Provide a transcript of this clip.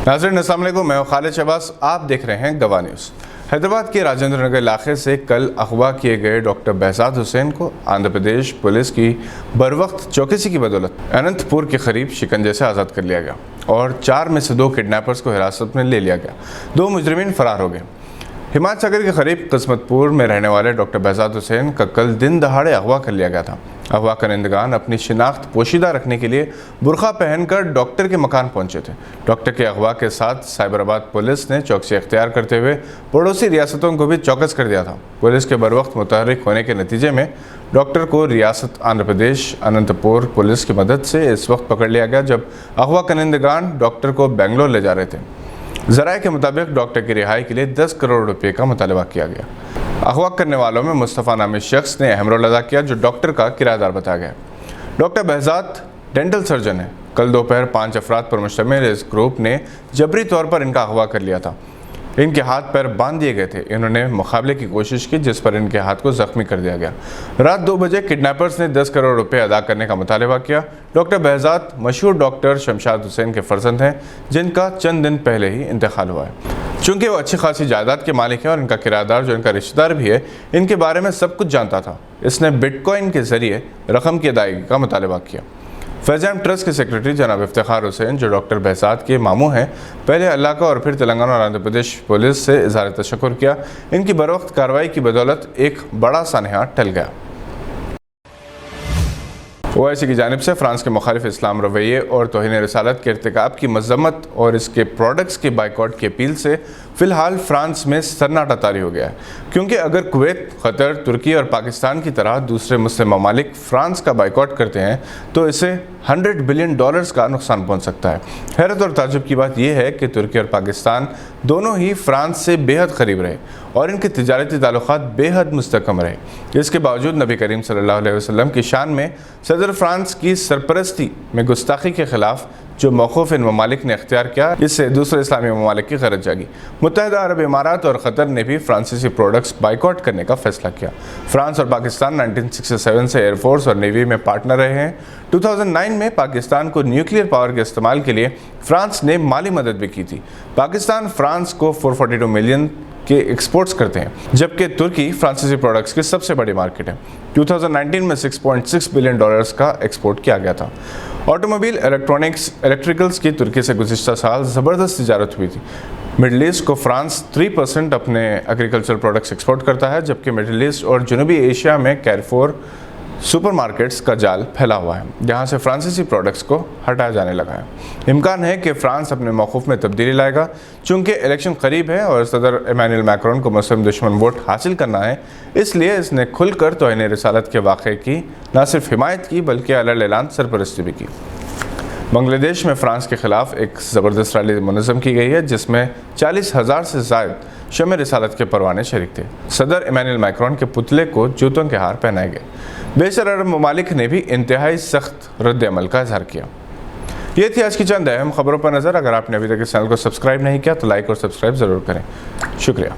नाज़रीन अस्सलाम वालेकुम, मैं खालिद शहबाज, आप देख रहे हैं गवाह न्यूज़। हैदराबाद के राजेंद्र नगर इलाके से कल अगवा किए गए डॉक्टर बेहजाद हुसैन को आंध्र प्रदेश पुलिस की बरवक्त चौकसी की बदौलत अनंतपुर के करीब शिकंजे से आज़ाद कर लिया गया और 4 में से 2 किडनैपर्स को हिरासत में ले लिया गया। 2 मुजरिमीन फरार हो गए। हिमायत सागर के करीब किस्मतपुर में रहने वाले डॉक्टर बेहजाद हुसैन का कल दिन दहाड़े अगवा कर लिया गया था। अगवा करंदगान अपनी शिनाख्त पोशीदा रखने के लिए बुरखा पहनकर डॉक्टर के मकान पहुंचे थे। डॉक्टर के अगवा के साथ साइबराबाद पुलिस ने चौकसी अख्तियार करते हुए पड़ोसी रियासतों को भी चौकस कर दिया था। पुलिस के बरवक्त मुतहर्रिक होने के नतीजे में डॉक्टर को रियासत आंध्र प्रदेश अनंतपुर पुलिस की मदद से इस वक्त पकड़ लिया गया जब अगवा करंदगान डॉक्टर को बेंगलोर ले जा रहे थे। ज़राए के मुताबिक डॉक्टर की रिहाई के लिए 10 करोड़ रुपए का मुतालबा किया गया। अगवा करने वालों में मुस्तफ़ा नामी शख्स ने अहम रोल अदा किया जो डॉक्टर का किराएदार बताया गया। डॉक्टर बेहजाद डेंटल सर्जन है। कल दोपहर 5 अफराद पर मुश्तमिल इस ग्रुप ने जबरी तौर पर इनका अगवा कर लिया था। इनके हाथ पैर बांध दिए गए थे। इन्होंने मुकाबले की कोशिश की जिस पर इनके हाथ को जख्मी कर दिया गया। रात 2 बजे किडनैपर्स ने 10 करोड़ रुपए अदा करने का मुतालबा किया। डॉक्टर बेहजाद मशहूर डॉक्टर शमशाद हुसैन के फर्जंद हैं जिनका चंद दिन पहले ही इंतकाल हुआ है। चूँकि वो अच्छी खासी जायदाद के मालिक हैं और इनका किराएदार जो इनका रिश्तेदार भी है इनके बारे में सब कुछ जानता था। इसने बिटकॉइन के जरिए रकम की अदायगी का मुतालबा किया। फैज़ ट्रस्ट के सेक्रेटरी जनाब इफ्तिखार हुसैन जो डॉक्टर बेहजाद के मामू हैं पहले अल्लाह का और फिर तेलंगाना और आंध्र प्रदेश पुलिस से इज़हार तशक्कुर किया। इनकी बरवक्त कार्रवाई की बदौलत एक बड़ा सानहा टल गया। ओआईसी की जानिब से फ्रांस के मुखालिफ इस्लाम रवैये और तौहीन रिसालत के इर्तिकाब की मज़म्मत और इसके प्रोडक्ट्स के बाइकआउट की अपील से फ़िलहाल फ्रांस में सन्नाटा तारी हो गया है, क्योंकि अगर कुवैत, कतर, तुर्की और पाकिस्तान की तरह दूसरे मुस्लिम ममालिक फ्रांस का बाइकआउट करते हैं तो इसे $100 बिलियन का नुकसान पहुंच सकता है। हैरत और ताज्जुब की बात यह है कि तुर्की और पाकिस्तान दोनों ही फ्रांस से बेहद करीब रहे और इनके तिजारती ताल्लुकात बेहद मुस्तकम रहे। इसके बावजूद नबी करीम सल्लल्लाहु अलैहि वसल्लम की शान में सदर फ्रांस की सरपरस्ती में गुस्ताखी के खिलाफ जो मौक़िफ़ इन ममालिक ने अख्तियार किया, इससे दूसरे इस्लामी ममालिक की गरज जागी। मुत्तहिदा अरब इमारात और क़तर ने भी फ्रांसीसी प्रोडक्ट्स बाइकआउट करने का फैसला किया। फ्रांस और पाकिस्तान 1967 से एयरफोर्स और नेवी में पार्टनर रहे हैं। 2009 में पाकिस्तान को न्यूक्लियर पावर के इस्तेमाल के लिए फ्रांस ने माली मदद भी की थी। पाकिस्तान फ्रांस को 442 मिलियन के एक्सपोर्ट्स करते हैं, जबकि तुर्की फ्रांसीसी प्रोडक्ट्स की सबसे बड़ी मार्केट है। 2019 में $6.6 बिलियन का एक्सपोर्ट किया गया था। ऑटोमोबाइल, इलेक्ट्रॉनिक्स, इलेक्ट्रिकल्स की तुर्की से गुज़िश्ता साल ज़बरदस्त तिजारत हुई थी। मिडल ईस्ट को फ्रांस 3% अपने एग्रीकल्चर प्रोडक्ट्स एक्सपोर्ट करता है, जबकि मिडल ईस्ट और जनूबी एशिया में कैरफोर सुपरमार्केट्स का जाल फैला हुआ है, जहां से फ्रांसीसी प्रोडक्ट्स को हटाया जाने लगा है। इम्कान है कि फ्रांस अपने मौक़िफ़ में तब्दीली लाएगा। चूँकि इलेक्शन करीब है और सदर इमानुएल मैक्रोन को मुस्लिम दुश्मन वोट हासिल करना है, इसलिए इसने खुलकर तौहीन रिसालत के वाक़े की न सिर्फ हिमायत की बल्कि अलग-ऐलान सरपरस्ती भी की। बांग्लादेश में फ्रांस के ख़िलाफ़ एक ज़बरदस्त रैली मुनज़्ज़म की गई है जिसमें 40,000 से ज़ायद शमे रिसालत के परवाने शरीक थे। सदर इमानुएल मैक्रोन के पुतले को जूतों के हार पहनाए गए। बेशर अरब ममालिक ने भी इंतहाई सख्त रद्द अमल का इज़हार किया। ये थी आज की चंद अहम खबरों पर नज़र। अगर आपने अभी तक इस चैनल को सब्सक्राइब नहीं किया तो लाइक और सब्सक्राइब ज़रूर करें। शुक्रिया।